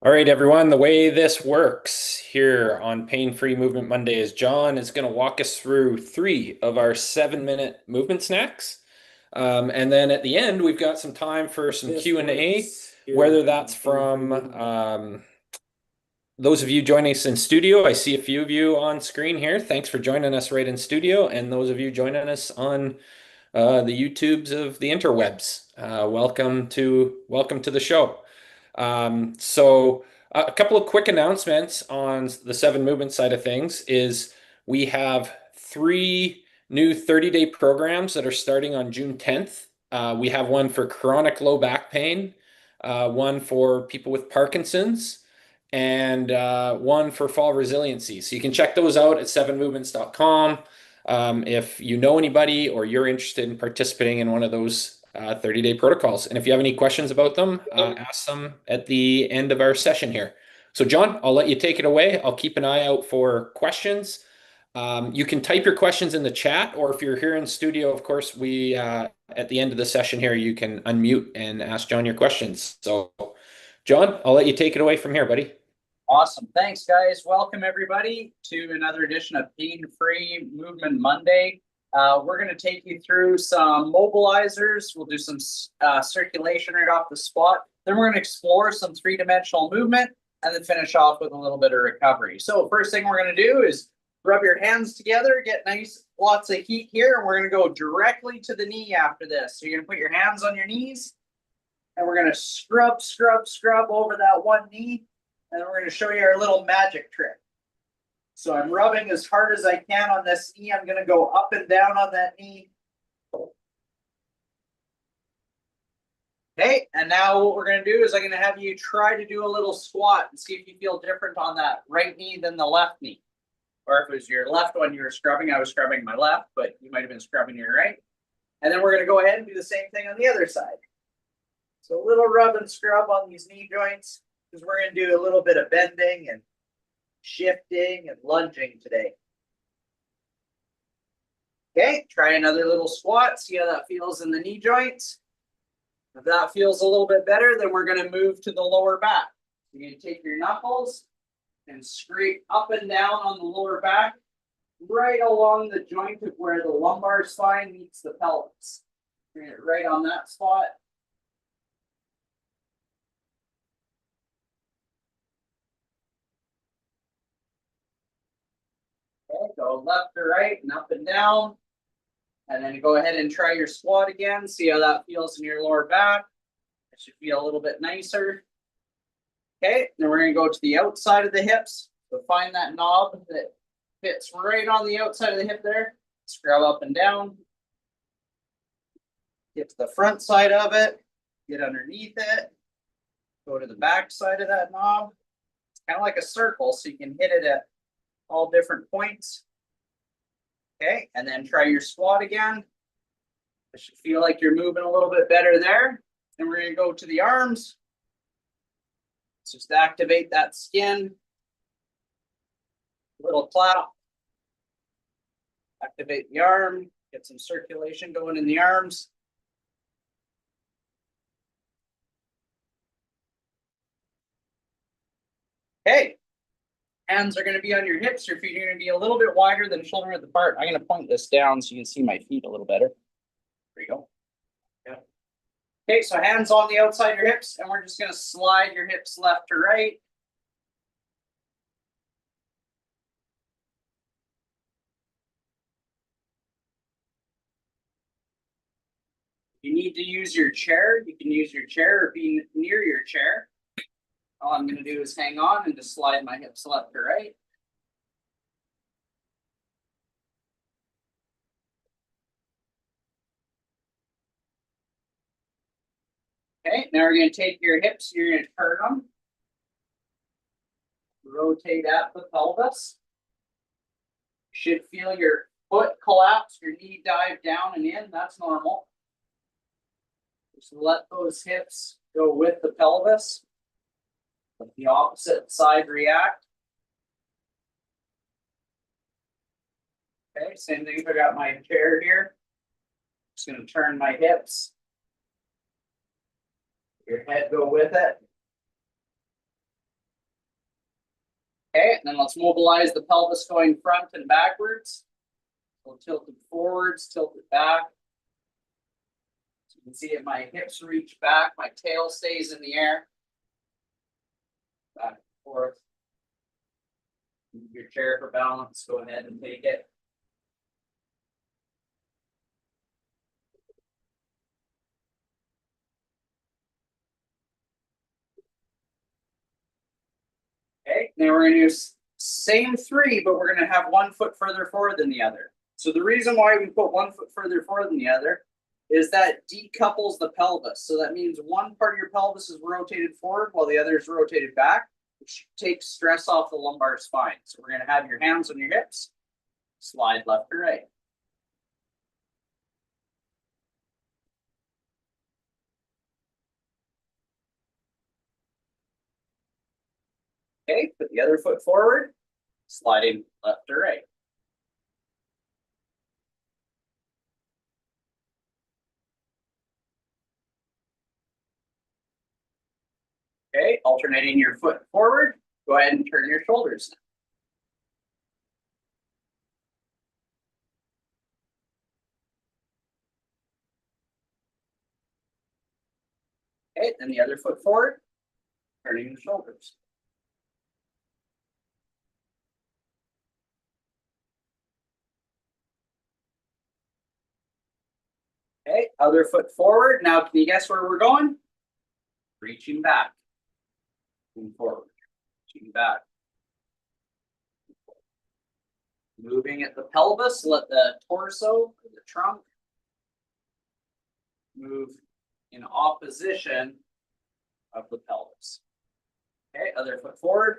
All right, everyone, the way this works here on Pain Free Movement Monday is John is going to walk us through three of our 7-minute movement snacks. And then at the end, we've got some time for some Q&A, whether that's from those of you joining us in studio. I see a few of you on screen here. Thanks for joining us right in studio. And those of you joining us on the YouTubes of the interwebs, welcome to the show. A couple of quick announcements on the 7 movement side of things is we have three new 30-day programs that are starting on June 10th. We have one for chronic low back pain, one for people with Parkinson's, and one for fall resiliency. So you can check those out at 7movements.com. If you know anybody or you're interested in participating in one of those 30-day protocols. And if you have any questions about them, ask them at the end of our session here. So John, I'll let you take it away. I'll keep an eye out for questions. You can type your questions in the chat, or if you're here in studio, of course, we at the end of the session here, you can unmute and ask John your questions. So John, I'll let you take it away from here, buddy. Awesome. Thanks, guys. Welcome, everybody, to another edition of Pain Free Movement Monday. We're going to take you through some mobilizers. We'll do some circulation right off the spot. Then we're going to explore some three-dimensional movement and then finish off with a little bit of recovery. So first thing we're going to do is rub your hands together, get nice, lots of heat here, and we're going to go directly to the knee after this. So you're going to put your hands on your knees, and we're going to scrub, scrub, scrub over that one knee. And we're going to show you our little magic trick. So I'm rubbing as hard as I can on this knee. I'm going to go up and down on that knee. Okay, and now what we're going to do is I'm going to have you try to do a little squat and see if you feel different on that right knee than the left knee. Or if it was your left one you were scrubbing, I was scrubbing my left, but you might have been scrubbing your right. And then we're going to go ahead and do the same thing on the other side. So a little rub and scrub on these knee joints, because we're going to do a little bit of bending and shifting and lunging today. Okay, try another little squat, see how that feels in the knee joints. If that feels a little bit better, then we're going to move to the lower back. You're going to take your knuckles and scrape up and down on the lower back, right along the joint of where the lumbar spine meets the pelvis. Bring it right on that spot. Okay, go left to right and up and down. And then go ahead and try your squat again. See how that feels in your lower back. It should feel a little bit nicer. Okay, then we're going to go to the outside of the hips. So find that knob that fits right on the outside of the hip there. Scrub up and down. Get to the front side of it. Get underneath it. Go to the back side of that knob. It's kind of like a circle, so you can hit it at all different points. Okay, and then try your squat again. It should feel like you're moving a little bit better there. Then we're going to go to the arms. Let's just activate that skin. Little clap. Activate the arm. Get some circulation going in the arms. Okay. Hands are going to be on your hips. Your feet are going to be a little bit wider than shoulder width apart. I'm going to point this down so you can see my feet a little better. There you go. Yeah. Okay, so hands on the outside of your hips, and we're just going to slide your hips left to right. If you need to use your chair, you can use your chair or be near your chair. All I'm going to do is hang on and just slide my hips left to right. Okay, now we're going to take your hips, you're going to turn them. Rotate at the pelvis. You should feel your foot collapse, your knee dive down and in. That's normal. Just let those hips go with the pelvis. Let the opposite side react. Okay, same thing if I got my chair here. Just going to turn my hips. Your head go with it. Okay, and then let's mobilize the pelvis going front and backwards. We'll tilt it forwards, tilt it back. So you can see it, my hips reach back, my tail stays in the air. Back and forth. Move your chair for balance, go ahead and take it. Okay, now we're gonna use same three, but we're gonna have 1 foot further forward than the other. So the reason why we put 1 foot further forward than the other is that decouples the pelvis. So that means one part of your pelvis is rotated forward while the other is rotated back, which takes stress off the lumbar spine. So we're gonna have your hands on your hips, slide left to right. Okay, put the other foot forward, sliding left to right. Okay, alternating your foot forward, go ahead and turn your shoulders. Okay, then the other foot forward, turning the shoulders. Okay, other foot forward. Now, can you guess where we're going? Reaching back. Moving forward. Reaching back. Moving at the pelvis, let the torso, or the trunk, move in opposition of the pelvis. Okay, other foot forward.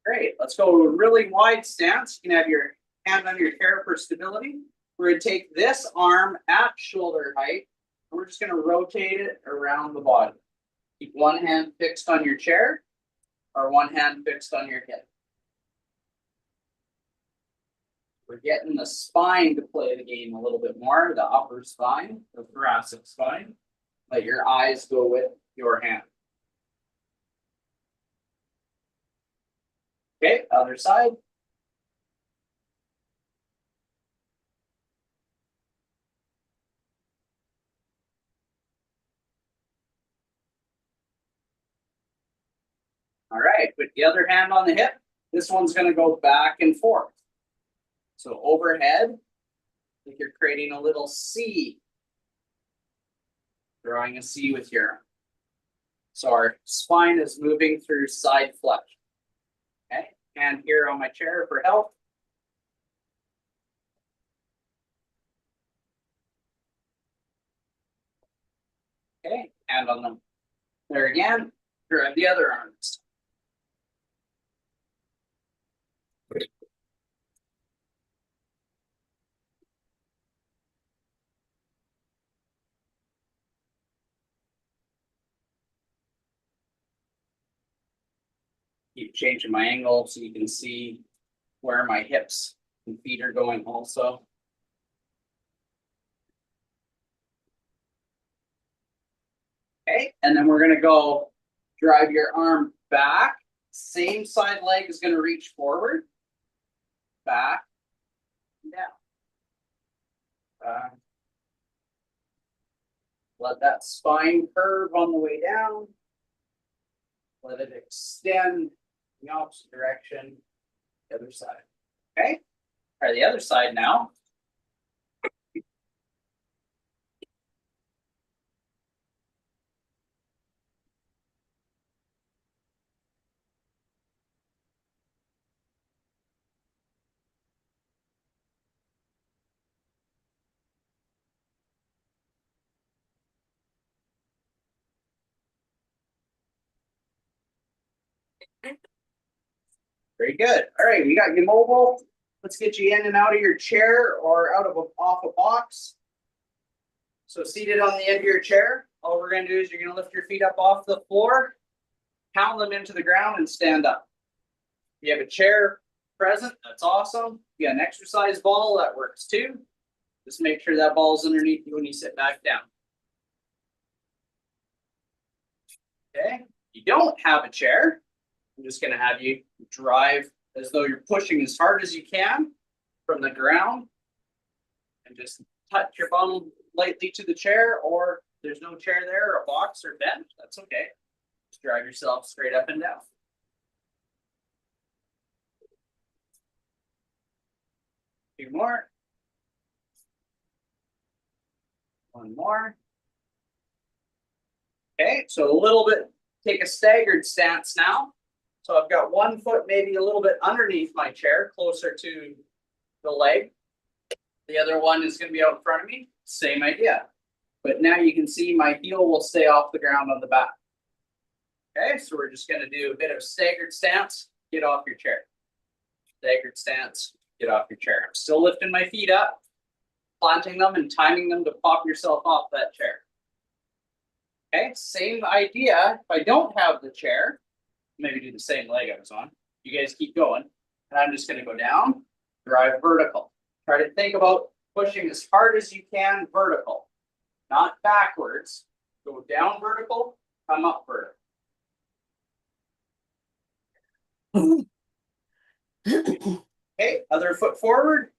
Great, let's go to a really wide stance. You can have your hand on your chair for stability. We're going to take this arm at shoulder height, and we're just going to rotate it around the body. Keep one hand fixed on your chair, or one hand fixed on your hip. We're getting the spine to play the game a little bit more, the upper spine, the thoracic spine. Let your eyes go with your hand. Okay, other side. All right, put the other hand on the hip. This one's going to go back and forth. So overhead, like you're creating a little C. Drawing a C with your arm. So our spine is moving through side flexion. Okay, hand here on my chair for help. Okay, hand on them. There again, grab the other arms. Keep changing my angle so you can see where my hips and feet are going also. Okay, and then we're going to go drive your arm back. Same side leg is going to reach forward. Back. Down. Back. Let that spine curve on the way down. Let it extend the opposite direction. The other side. Okay. Try the other side now. Very good. All right, we got you mobile. Let's get you in and out of your chair or out of off a box. So seated on the end of your chair, all we're going to do is you're going to lift your feet up off the floor, pound them into the ground, and stand up. If you have a chair present, that's awesome. You got an exercise ball, that works too. Just make sure that ball's underneath you when you sit back down. Okay, you don't have a chair. I'm just gonna have you drive as though you're pushing as hard as you can from the ground. And just touch your bum lightly to the chair, or if there's no chair there, or a box or bench, that's okay. Just drive yourself straight up and down. Two more. One more. Okay, so a little bit, take a staggered stance now. So I've got one foot maybe a little bit underneath my chair, closer to the leg. The other one is going to be out in front of me. Same idea. But now you can see my heel will stay off the ground on the back. Okay, so we're just going to do a bit of staggered stance. Get off your chair. Staggered stance. Get off your chair. I'm still lifting my feet up, planting them and timing them to pop yourself off that chair. Okay, same idea. If I don't have the chair, maybe do the same leg I was on. You guys keep going. And I'm just going to go down, drive vertical. Try to think about pushing as hard as you can vertical, not backwards. Go down vertical, come up vertical. Okay, other foot forward.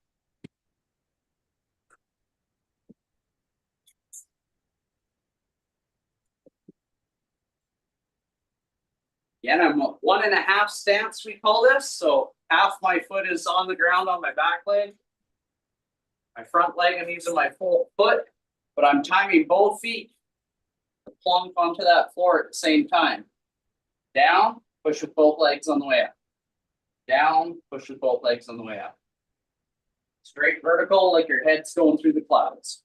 Again, I'm a 1.5 stance, we call this. So half my foot is on the ground on my back leg. My front leg, I'm using my full foot, but I'm timing both feet to plunk onto that floor at the same time. Down, push with both legs on the way up. Down, push with both legs on the way up. Straight vertical, like your head's going through the clouds.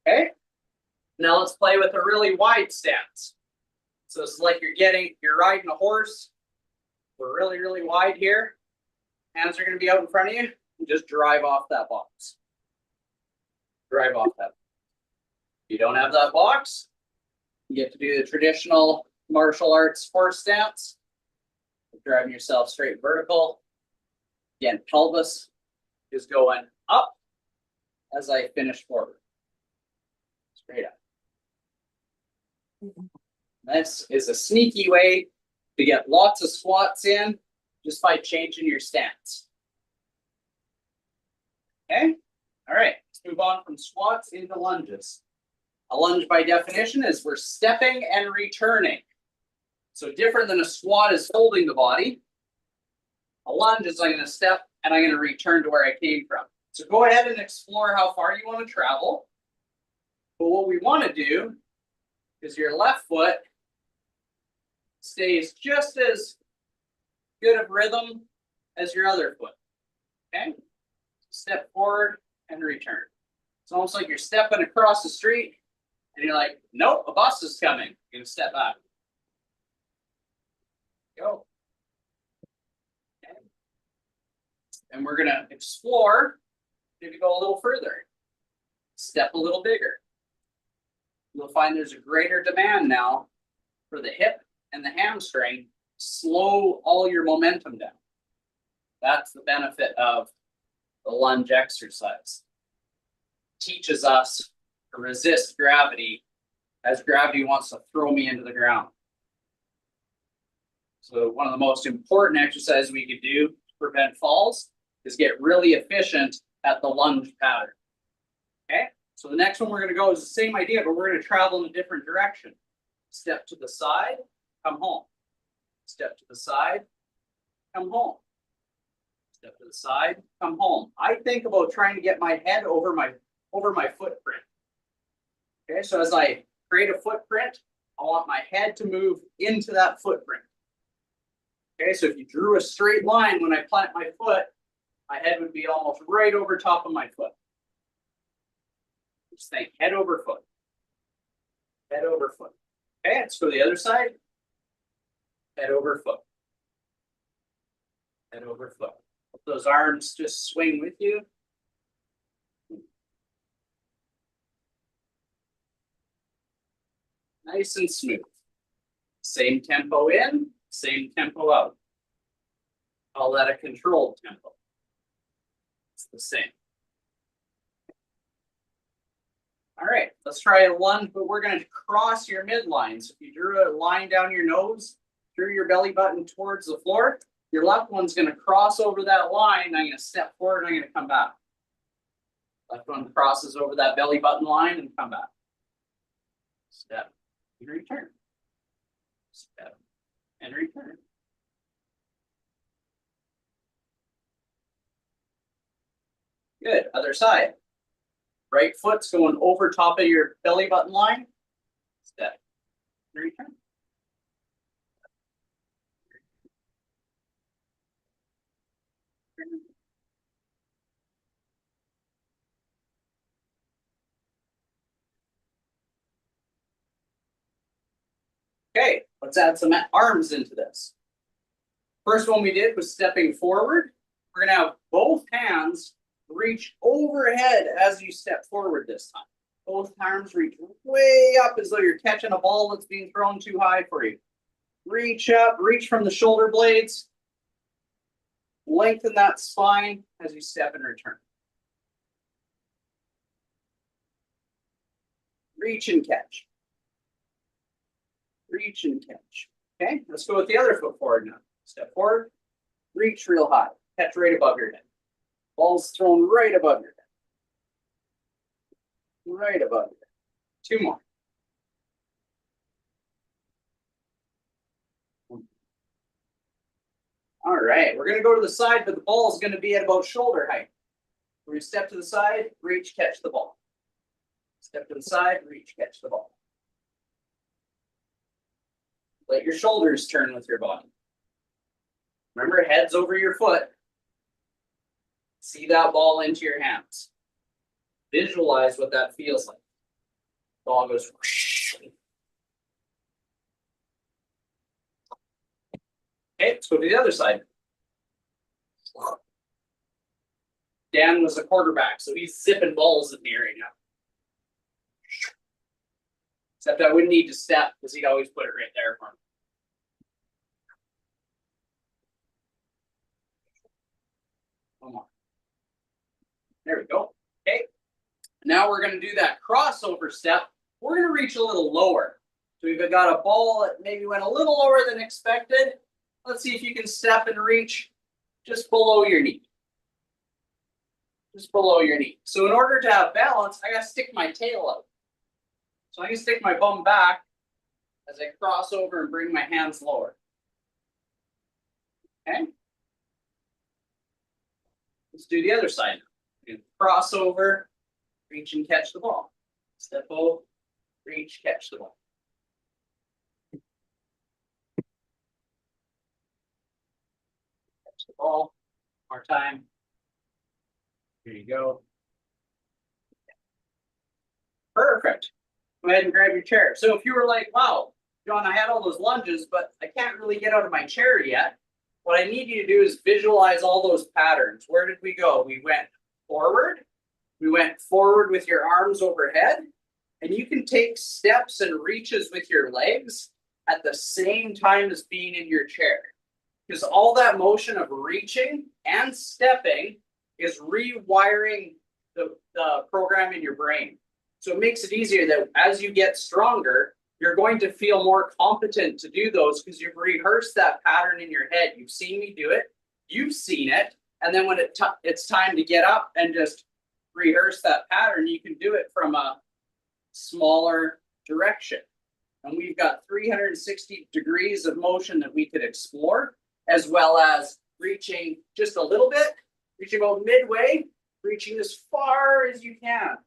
Okay. Now let's play with a really wide stance. So it's like you're riding a horse. We're really, really wide here. Hands are going to be out in front of you. And just drive off that box. Drive off that. If you don't have that box, you get to do the traditional martial arts horse stance. Driving yourself straight vertical. Again, pelvis is going up as I finish forward. Straight up. This is a sneaky way to get lots of squats in just by changing your stance. Okay, all right, let's move on from squats into lunges. A lunge by definition is we're stepping and returning. So different than a squat is holding the body. A lunge is I'm going to step and I'm going to return to where I came from. So go ahead and explore how far you want to travel. But what we want to do is your left foot stays just as good of rhythm as your other foot. Okay? Step forward and return. It's almost like you're stepping across the street and you're like, nope, a bus is coming. You're going to step back. Go. Okay. And we're going to explore, maybe go a little further. Step a little bigger. You'll find there's a greater demand now for the hip and the hamstring. Slow all your momentum down. That's the benefit of the lunge exercise. It teaches us to resist gravity as gravity wants to throw me into the ground. So one of the most important exercises we could do to prevent falls is get really efficient at the lunge pattern. Okay, so the next one we're going to go is the same idea, but we're going to travel in a different direction. Step to the side, come home. Step to the side, come home. Step to the side, come home. I think about trying to get my head over my footprint. Okay, so as I create a footprint, I want my head to move into that footprint. Okay, so if you drew a straight line when I plant my foot, my head would be almost right over top of my foot. Just think head over foot. Head over foot. Okay, let's go to the other side. Head over foot. Head over foot. Let those arms just swing with you. Nice and smooth. Same tempo in, same tempo out. Call that a controlled tempo. It's the same. All right, let's try a lunge, but we're going to cross your midline. So if you drew a line down your nose, drew your belly button towards the floor, your left one's going to cross over that line. I'm going to step forward and I'm going to come back. Left one crosses over that belly button line and come back. Step and return. Step and return. Good. Other side. Right foot's going over top of your belly button line. Step and return. Okay, let's add some arms into this. First one we did was stepping forward. We're going to have both hands reach overhead as you step forward this time. Both arms reach way up as though you're catching a ball that's being thrown too high for you. Reach up, reach from the shoulder blades. Lengthen that spine as you step and return. Reach and catch. Reach and catch. Okay, let's go with the other foot forward now. Step forward, reach real high, catch right above your head. Ball's thrown right above your head. Right above your head. Two more. All right, we're going to go to the side, but the ball is going to be at about shoulder height. We're going to step to the side, reach, catch the ball. Step to the side, reach, catch the ball. Let your shoulders turn with your body. Remember, head's over your foot. See that ball into your hands. Visualize what that feels like. Ball goes whoosh. Okay, let's go to the other side. Dan was a quarterback, so he's zipping balls at me right now. Except I wouldn't need to step because he'd always put it right there for me. One more. There we go. Okay. Now we're going to do that crossover step. We're going to reach a little lower. So we've got a ball that maybe went a little lower than expected. Let's see if you can step and reach just below your knee. Just below your knee. So in order to have balance, I got to stick my tail out. So I can stick my bum back as I cross over and bring my hands lower. Okay. Let's do the other side. Cross over, reach and catch the ball. Step over, reach, catch the ball. Catch the ball. More time. Here you go. Perfect. Go ahead and grab your chair. So if you were like, wow, John, I had all those lunges, but I can't really get out of my chair yet. What I need you to do is visualize all those patterns. Where did we go? We went forward. We went forward with your arms overhead. And you can take steps and reaches with your legs at the same time as being in your chair. Because all that motion of reaching and stepping is rewiring the program in your brain. So it makes it easier that as you get stronger, you're going to feel more competent to do those because you've rehearsed that pattern in your head. You've seen me do it. You've seen it. And then when it's time to get up and just rehearse that pattern, you can do it from a smaller direction. And we've got 360 degrees of motion that we could explore, as well as reaching just a little bit, reaching about midway, reaching as far as you can.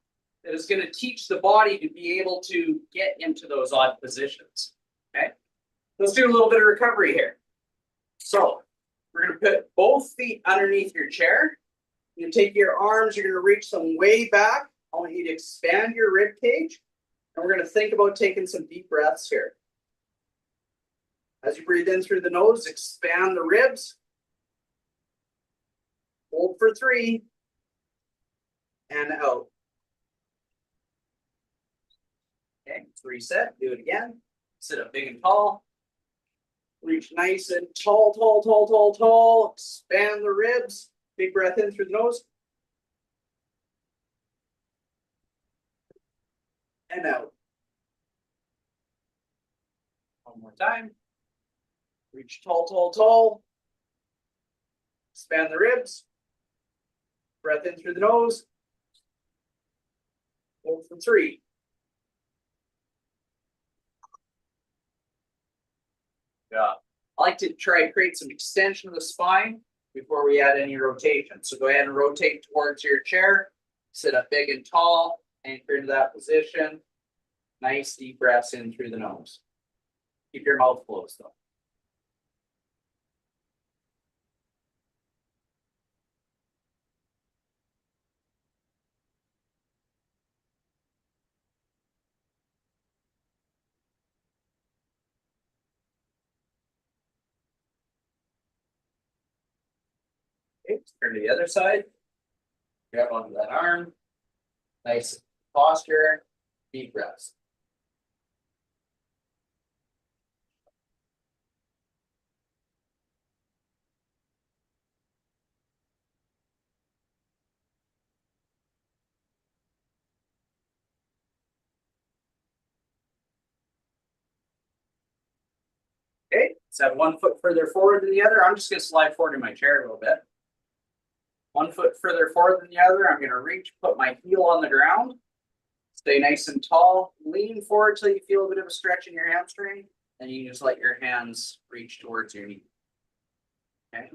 That is going to teach the body to be able to get into those odd positions. Okay, let's do a little bit of recovery here. So we're going to put both feet underneath your chair. You're going to take your arms, you're going to reach them way back. I want you to expand your rib cage. And we're going to think about taking some deep breaths here. As you breathe in through the nose, expand the ribs. Hold for 3. And out. Okay, let's reset. Do it again. Sit up big and tall. reach nice and tall, tall, tall, tall, tall. Expand the ribs. Big breath in through the nose. And out. One more time. Reach tall, tall, tall. Expand the ribs. Breath in through the nose. Hold for 3. Yeah. I like to try and create some extension of the spine before we add any rotation. So go ahead and rotate towards your chair. Sit up big and tall. Anchor into that position. Nice deep breaths in through the nose. Keep your mouth closed though. Okay, turn to the other side. Grab onto that arm. Nice posture. Deep breaths. Okay, let's have 1 foot further forward than the other. I'm just going to slide forward in my chair a little bit. 1 foot further forward than the other. I'm going to reach, put my heel on the ground. Stay nice and tall. Lean forward till you feel a bit of a stretch in your hamstring. And you just let your hands reach towards your knee. Okay.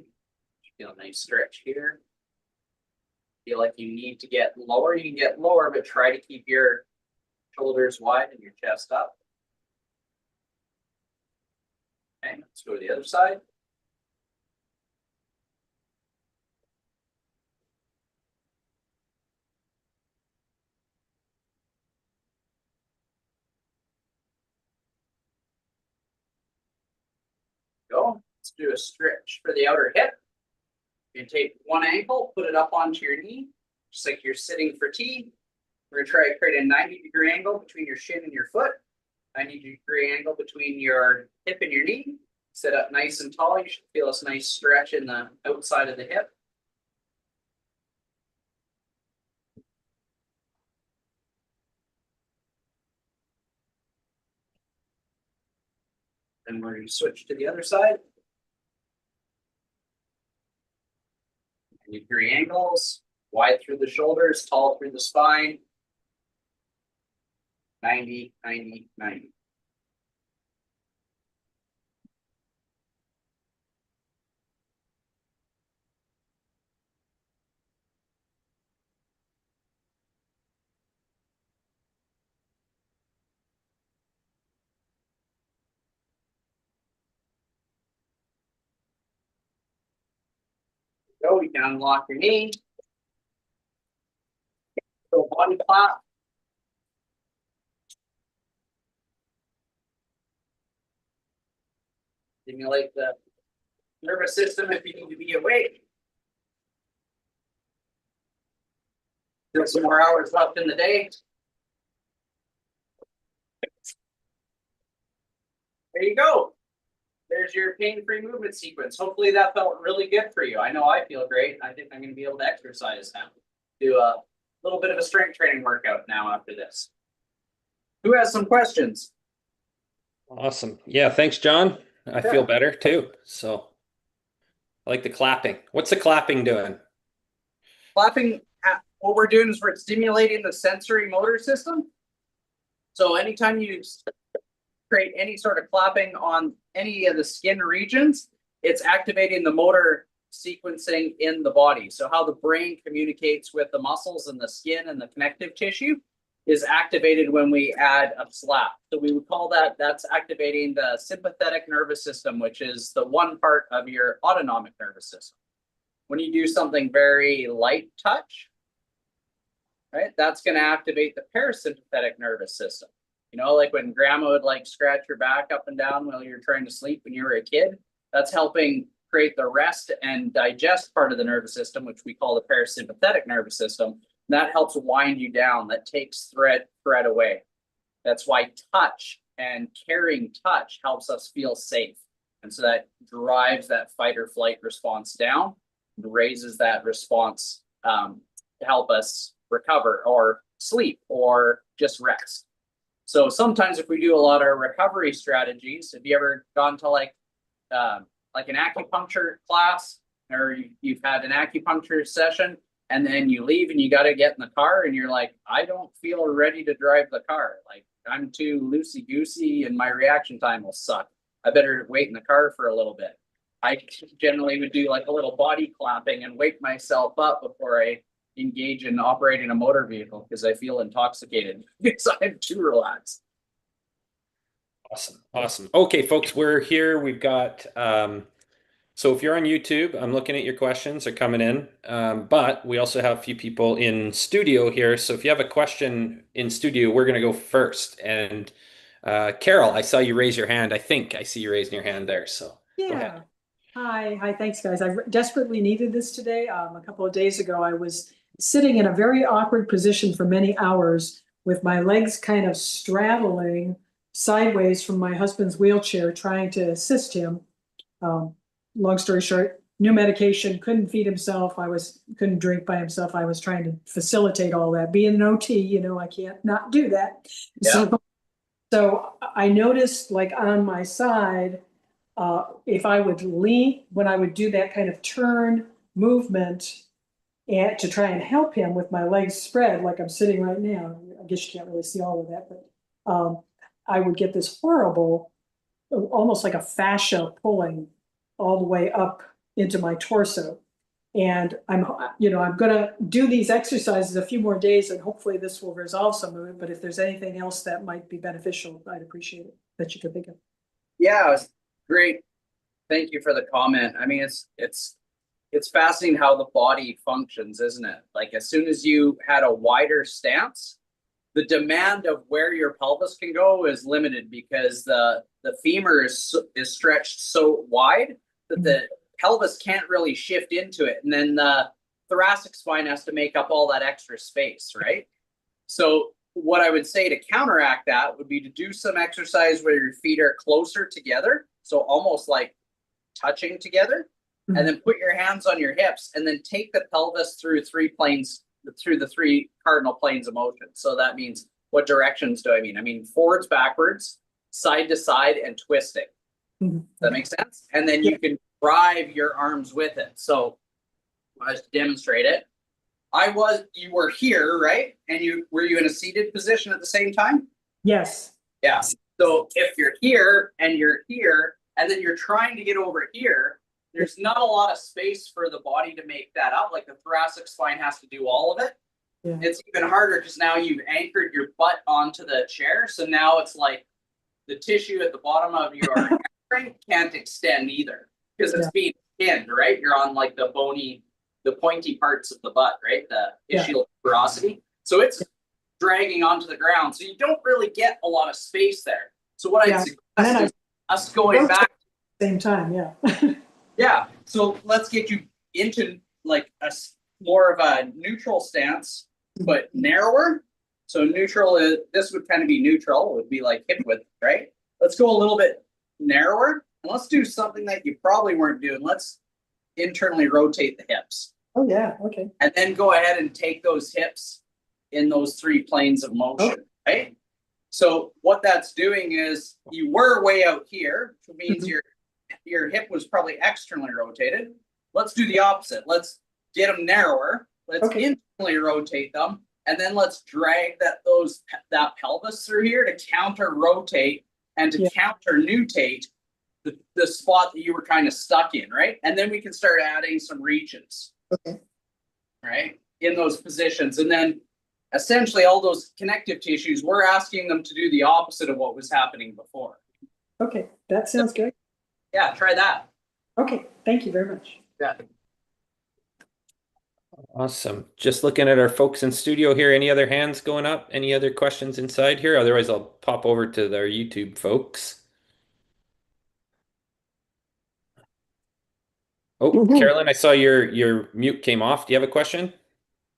Feel a nice stretch here. Feel like you need to get lower, you can get lower, but try to keep your shoulders wide and your chest up. Okay, let's go to the other side. Go. Let's do a stretch for the outer hip. You can take one ankle, put it up onto your knee, just like you're sitting for tea. We're gonna try to create a 90-degree angle between your shin and your foot. 90-degree angle between your hip and your knee. Sit up nice and tall. You should feel this nice stretch in the outside of the hip. Then we're going to switch to the other side. 90-degree angles, wide through the shoulders, tall through the spine. 90, 90, 90. Go, you can unlock your knee. Go body clap. Stimulate the nervous system if you need to be awake. There's some more hours left in the day. There you go. There's your pain-free movement sequence. Hopefully that felt really good for you. I know I feel great. I think I'm going to be able to exercise now. Do a little bit of a strength training workout now after this. Who has some questions? Awesome. Yeah, thanks, John. I feel better too. So I like the clapping. What's the clapping doing? Clapping, what we're doing is we're stimulating the sensory motor system. So anytime you create any sort of clapping on any of the skin regions, it's activating the motor sequencing in the body. So how the brain communicates with the muscles and the skin and the connective tissue is activated when we add a slap. So we would call that, that's activating the sympathetic nervous system, which is the one part of your autonomic nervous system. When you do something very light touch, right, that's going to activate the parasympathetic nervous system. You know, like when grandma would like scratch your back up and down while you're trying to sleep when you were a kid, that's helping create the rest and digest part of the nervous system, which we call the parasympathetic nervous system. That helps wind you down. That takes threat away. That's why touch and caring touch helps us feel safe. And so that drives that fight or flight response down, raises that response to help us recover or sleep or just rest. So sometimes if we do a lot of recovery strategies, have you ever gone to like an acupuncture class, or you've had an acupuncture session, and then you leave and you got to get in the car and you're like, I don't feel ready to drive the car. Like I'm too loosey goosey and my reaction time will suck. I better wait in the car for a little bit. I generally would do like a little body clapping and wake myself up before I engage in operating a motor vehicle because I feel intoxicated because I'm too relaxed. Awesome. Awesome. Okay, folks, we're here. We've got, so if you're on YouTube, I'm looking at your questions are coming in. But we also have a few people in studio here. So if you have a question in studio, we're going to go first. And Carol, I saw you raise your hand. I think I see you raising your hand there. So go ahead. Yeah. Hi. Thanks, guys. I desperately needed this today. A couple of days ago, I was sitting in a very awkward position for many hours with my legs kind of straddling sideways from my husband's wheelchair, trying to assist him. Long story short, new medication, couldn't feed himself. Couldn't drink by himself. I was trying to facilitate all that. Being an OT, I can't not do that. Yeah. So I noticed, like on my side, if I would lean, when I would do that kind of turn movement and to try and help him with my legs spread, like I'm sitting right now, I guess you can't really see all of that, but I would get this horrible, almost like a fascia pulling all the way up into my torso. And I'm gonna do these exercises a few more days and hopefully this will resolve some of it. But if there's anything else that might be beneficial, I'd appreciate it that you could think of. Yeah, it's great. Thank you for the comment. I mean, it's fascinating how the body functions, isn't it? Like as soon as you had a wider stance, the demand of where your pelvis can go is limited because the femur is stretched so wide that the pelvis can't really shift into it. And then the thoracic spine has to make up all that extra space, right? So what I would say to counteract that would be to do some exercise where your feet are closer together. So almost like touching together, and then put your hands on your hips and then take the pelvis through the three cardinal planes of motion. So that means, what directions do I mean? I mean, forwards, backwards, side to side, and twisting. Does that make sense? And then you can drive your arms with it. So I just demonstrate it. You were here, right? And were you in a seated position at the same time? Yes. Yeah. So if you're here, and then you're trying to get over here, there's not a lot of space for the body to make that up. Like the thoracic spine has to do all of it. Yeah. It's even harder because now you've anchored your butt onto the chair. So now it's like the tissue at the bottom of your hamstring can't extend either because it's being pinned, right? You're on like the pointy parts of the butt, right? The ischial tuberosity. So it's dragging onto the ground. So you don't really get a lot of space there. So what I'd suggest is us going back. Same time, yeah. Yeah. So let's get you into like more of a neutral stance, but narrower. So neutral this would kind of be neutral. It would be like hip width, right? Let's go a little bit narrower and let's do something that you probably weren't doing. Let's internally rotate the hips. Oh yeah, okay. And then go ahead and take those hips in those three planes of motion, right? So what that's doing is you were way out here, which means your hip was probably externally rotated. Let's do the opposite. Let's get them narrower. Let's internally rotate them. And then let's drag that pelvis through here to counter rotate and to counter nutate the spot that you were kind of stuck in, right? And then we can start adding some reaches. Okay. Right? In those positions. And then essentially all those connective tissues, we're asking them to do the opposite of what was happening before. Okay, that sounds good. Yeah, try that. Okay, thank you very much. Yeah. Awesome. Just looking at our folks in studio here. Any other hands going up? Any other questions inside here? Otherwise, I'll pop over to our YouTube folks. Oh, Carolyn, I saw your mute came off. Do you have a question?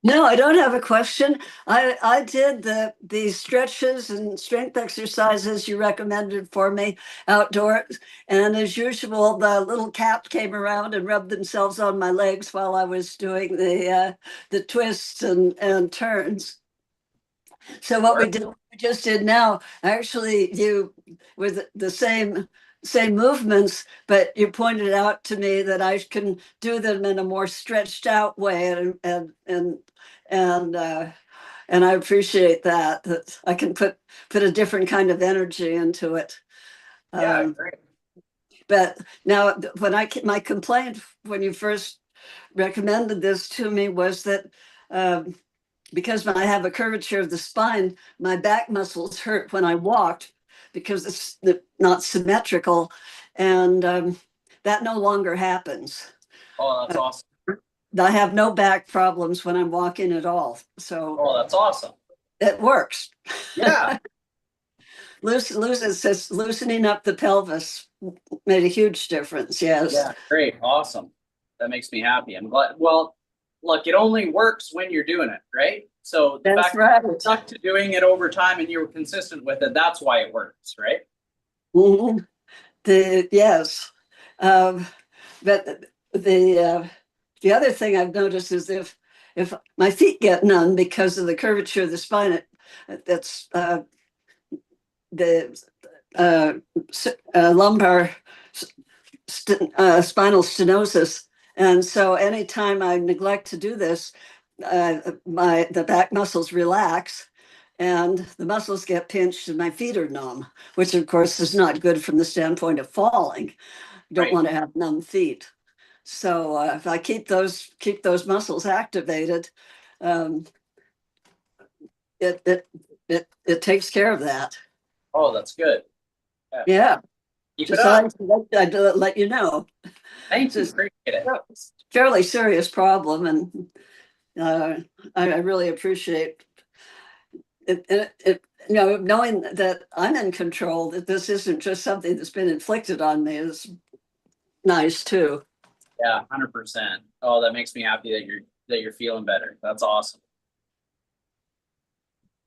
No, I don't have a question. I did the stretches and strength exercises you recommended for me outdoors, and as usual, the little cat came around and rubbed themselves on my legs while I was doing the twists and turns. So what we just did now, actually, you with the same movements, but you pointed out to me that I can do them in a more stretched out way, and and I appreciate that I can put a different kind of energy into it. Yeah, Um, great. but now, when my complaint when you first recommended this to me was that. Um, because I have a curvature of the spine, my back muscles hurt when I walked because it's not symmetrical, and that no longer happens. Oh, that's awesome. I have no back problems when I'm walking at all, so Oh, that's awesome. it works. Yeah. Loosening up the pelvis made a huge difference. Yes. Yeah, great. Awesome. That makes me happy. I'm glad. Well, look, it only works when you're doing it, right? So the That's fact right. that you stuck to doing it over time and you were consistent with it, that's why it works, right? Mhm. Yes. Um, but the other thing I've noticed is if my feet get numb because of the curvature of the spine, that's the lumbar spinal stenosis. And so anytime I neglect to do this, the back muscles relax and the muscles get pinched and my feet are numb, which of course is not good from the standpoint of falling. You don't Right. want to have numb feet. So if I keep those muscles activated, um, it, it it takes care of that. Oh, that's good. Yeah, Keep it just up. I'd let you know. Thank It's you. a Appreciate it. fairly serious problem, and I really appreciate it. Knowing that I'm in control, that this isn't just something that's been inflicted on me is nice too. Yeah, 100%. Oh, that makes me happy that you're feeling better. That's awesome.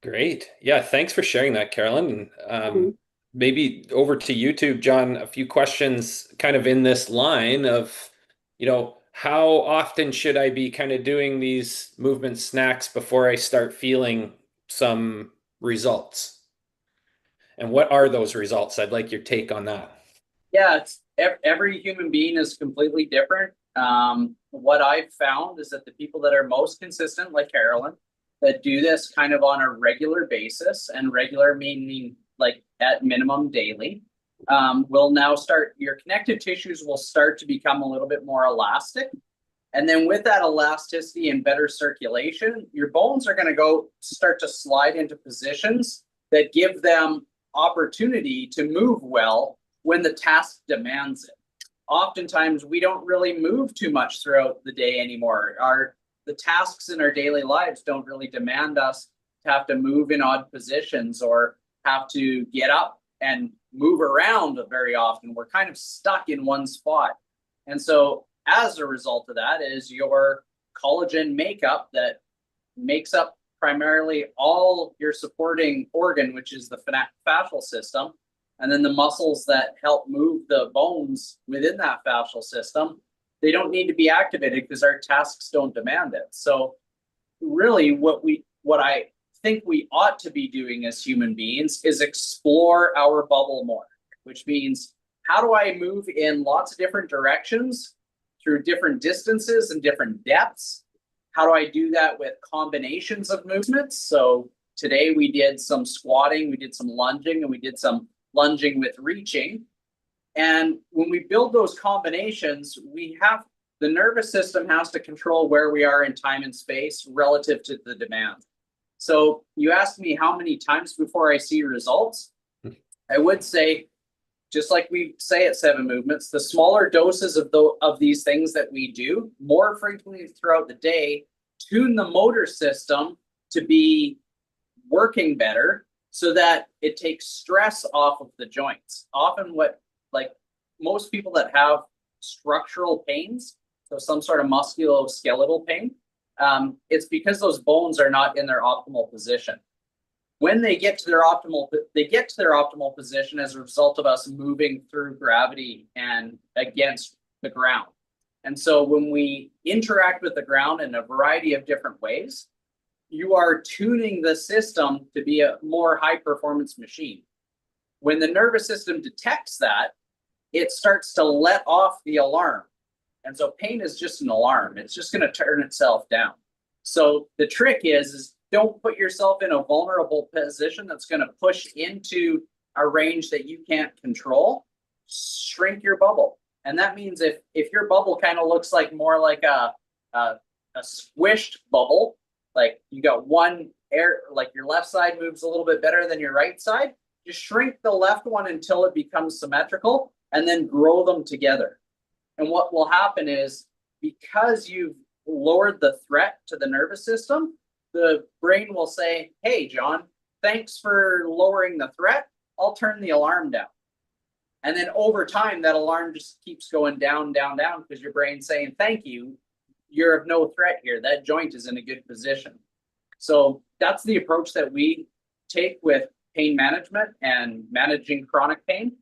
Great. Yeah, thanks for sharing that, Carolyn. Mhm. Maybe over to you too, John, a few questions kind of in this line of, how often should I be kind of doing these movement snacks before I start feeling some results? And what are those results? I'd like your take on that. Yeah, every human being is completely different. What I've found is that the people that are most consistent, like Carolyn, that do this kind of on a regular basis, and regular meaning like at minimum daily, will now start, your connective tissues will start to become a little bit more elastic. And then with that elasticity and better circulation, your bones are going to start to slide into positions that give them opportunity to move well when the task demands it. Oftentimes, we don't really move too much throughout the day anymore. The tasks in our daily lives don't really demand us to have to move in odd positions or have to get up and move around very often. We're kind of stuck in one spot. And so as a result of that is your collagen makeup that makes up primarily all your supporting organ, which is the fascial system, and then the muscles that help move the bones within that fascial system, they don't need to be activated because our tasks don't demand it. So really what I think we ought to be doing as human beings is explore our bubble more, which means how do I move in lots of different directions through different distances and different depths? How do I do that with combinations of movements? So today we did some squatting, we did some lunging, and we did some lunging with reaching. And when we build those combinations, the nervous system has to control where we are in time and space relative to the demand. So you asked me how many times before I see results. I would say, just like we say at 7 Movements, the smaller doses of these things that we do more frequently throughout the day tune the motor system to be working better so that it takes stress off of the joints. Often like most people that have structural pains, so some sort of musculoskeletal pain, It's because those bones are not in their optimal position. When they get to their optimal position as a result of us moving through gravity and against the ground. And so when we interact with the ground in a variety of different ways, you are tuning the system to be a more high performance machine. When the nervous system detects that, it starts to let off the alarm. And so pain is just an alarm. It's just going to turn itself down. So the trick is don't put yourself in a vulnerable position that's going to push into a range that you can't control. Shrink your bubble. And that means if your bubble kind of looks like more like a squished bubble, like you got one air, like your left side moves a little bit better than your right side, just shrink the left one until it becomes symmetrical and then grow them together. And what will happen is, because you've lowered the threat to the nervous system, the brain will say, hey, John, thanks for lowering the threat. I'll turn the alarm down. And then over time, that alarm just keeps going down, down, down, because your brain's saying, thank you. You're of no threat here. That joint is in a good position. So that's the approach that we take with pain management and managing chronic pain.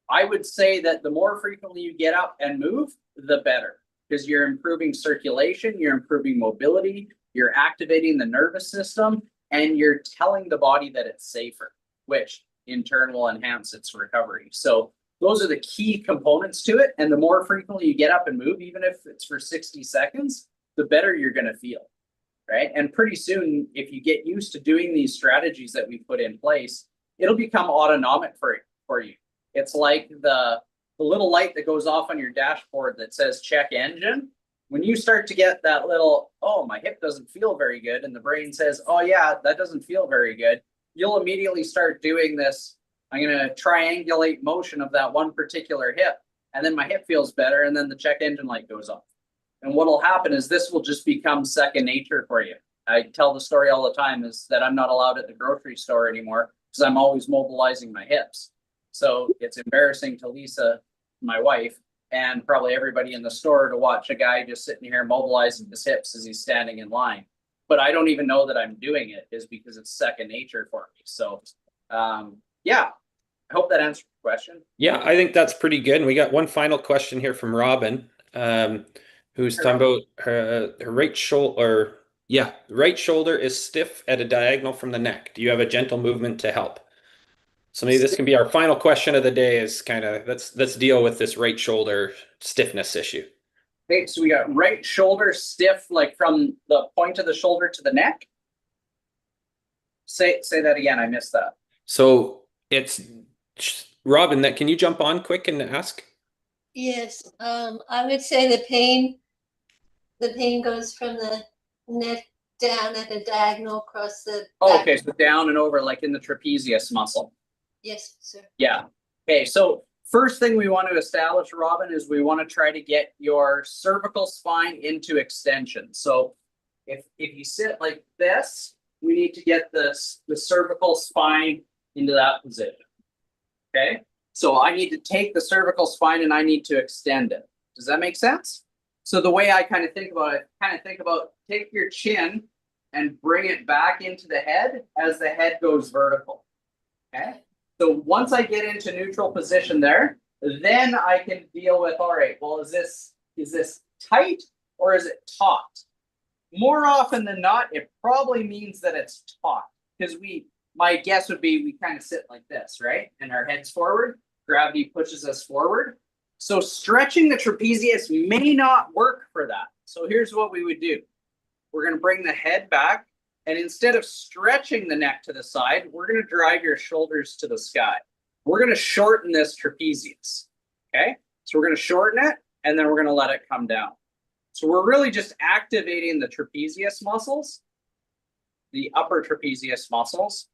I would say that the more frequently you get up and move, the better, because you're improving circulation, you're improving mobility, you're activating the nervous system, and you're telling the body that it's safer, which in turn will enhance its recovery. So those are the key components to it. And the more frequently you get up and move, even if it's for 60 seconds, the better you're going to feel, right? And pretty soon, if you get used to doing these strategies that we put in place, it'll become autonomic for you. It's like the little light that goes off on your dashboard that says check engine. When you start to get that little, oh, my hip doesn't feel very good, and the brain says, oh yeah, that doesn't feel very good, you'll immediately start doing this. I'm going to triangulate motion of that one particular hip, and then my hip feels better, and then the check engine light goes off. And what will happen is this will just become second nature for you. I tell the story all the time is that I'm not allowed at the grocery store anymore because I'm always mobilizing my hips. So it's embarrassing to Lisa, my wife, and probably everybody in the store to watch a guy just sitting here mobilizing his hips as he's standing in line. But I don't even know that I'm doing it, is because it's second nature for me. So yeah, I hope that answered the question. Yeah, I think that's pretty good. And we got one final question here from Robin, who's talking about her right shoulder. Yeah, right shoulder is stiff at a diagonal from the neck. Do you have a gentle movement to help? So maybe this can be our final question of the day, is kind of let's deal with this right shoulder stiffness issue. Okay, so we got right shoulder stiff, like from the point of the shoulder to the neck. Say that again. I missed that. So it's Robin, that can you jump on quick and ask? Yes, I would say the pain goes from the neck down at a diagonal across the Oh, back. okay, so down and over, like in the trapezius muscle. Yes, sir. Yeah. Okay, so first thing we want to establish, Robin, is we want to try to get your cervical spine into extension. So if you sit like this, we need to get the cervical spine into that position. Okay, so I need to take the cervical spine and I need to extend it. Does that make sense? So the way I kind of think about it, take your chin and bring it back into the head as the head goes vertical. Okay. So once I get into neutral position there, then I can deal with, all right, well, is this tight or is it taut? More often than not, it probably means that it's taut, because my guess would be we kind of sit like this, right? And our head's forward, gravity pushes us forward. So stretching the trapezius may not work for that. So here's what we would do. We're going to bring the head back. And instead of stretching the neck to the side, we're going to drive your shoulders to the sky. We're going to shorten this trapezius. Okay, so we're going to shorten it, and then we're going to let it come down. So we're really just activating the trapezius muscles, the upper trapezius muscles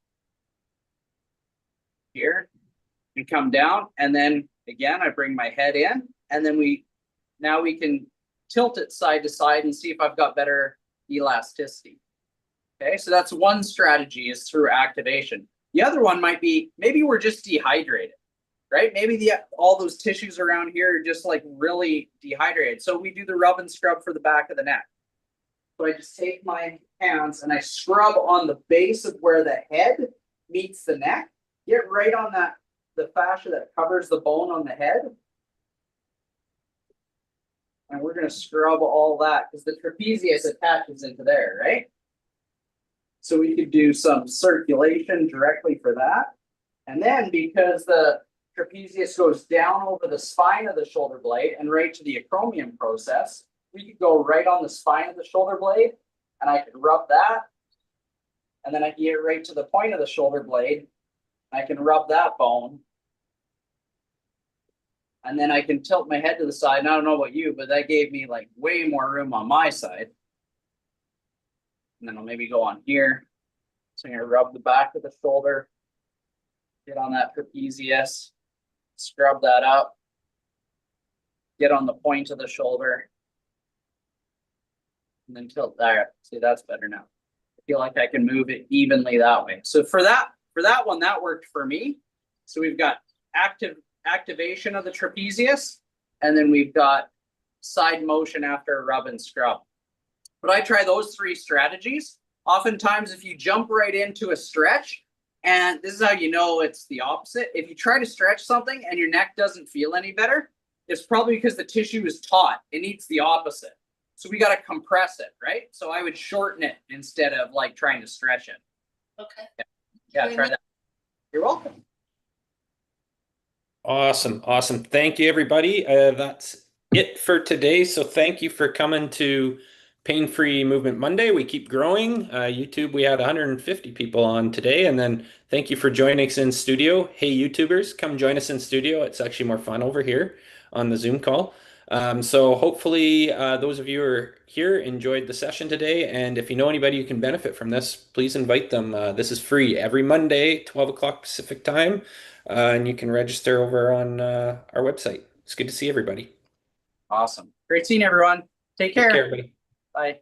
here, and come down. And then again, I bring my head in, and then now we can tilt it side to side and see if I've got better elasticity. Okay, so that's one strategy, is through activation. The other one might be, maybe we're just dehydrated, right? Maybe all those tissues around here are just like really dehydrated. So we do the rub and scrub for the back of the neck. So I just take my hands and I scrub on the base of where the head meets the neck. Get right on the fascia that covers the bone on the head. And we're going to scrub all that because the trapezius attaches into there, right? So we could do some circulation directly for that. And then because the trapezius goes down over the spine of the shoulder blade and right to the acromion process, we could go right on the spine of the shoulder blade and I could rub that. And then I can get right to the point of the shoulder blade. I can rub that bone. And then I can tilt my head to the side. And I don't know about you, but that gave me like way more room on my side. And then I'll maybe go on here. So I'm going to rub the back of the shoulder. Get on that trapezius. Scrub that up. Get on the point of the shoulder. And then tilt there. See, that's better now. I feel like I can move it evenly that way. So for that one, that worked for me. So we've got activation of the trapezius, and then we've got side motion after a rub and scrub. But I try those 3 strategies. Oftentimes, if you jump right into a stretch, and this is how you know it's the opposite. If you try to stretch something and your neck doesn't feel any better, it's probably because the tissue is taut. It needs the opposite. So we got to compress it, right? So I would shorten it instead of like trying to stretch it. Okay. Yeah, try that. You're welcome. Awesome. Awesome. Thank you, everybody. That's it for today. So thank you for coming to Pain Free Movement Monday. We keep growing. YouTube, we had 150 people on today. And then thank you for joining us in studio. Hey, YouTubers, come join us in studio. It's actually more fun over here on the Zoom call. So hopefully those of you who are here enjoyed the session today. And if you know anybody who can benefit from this, please invite them. This is free every Monday, 12 o'clock Pacific time. And you can register over on our website. It's good to see everybody. Awesome. Great seeing everyone. Take care. Take care, everybody. Bye.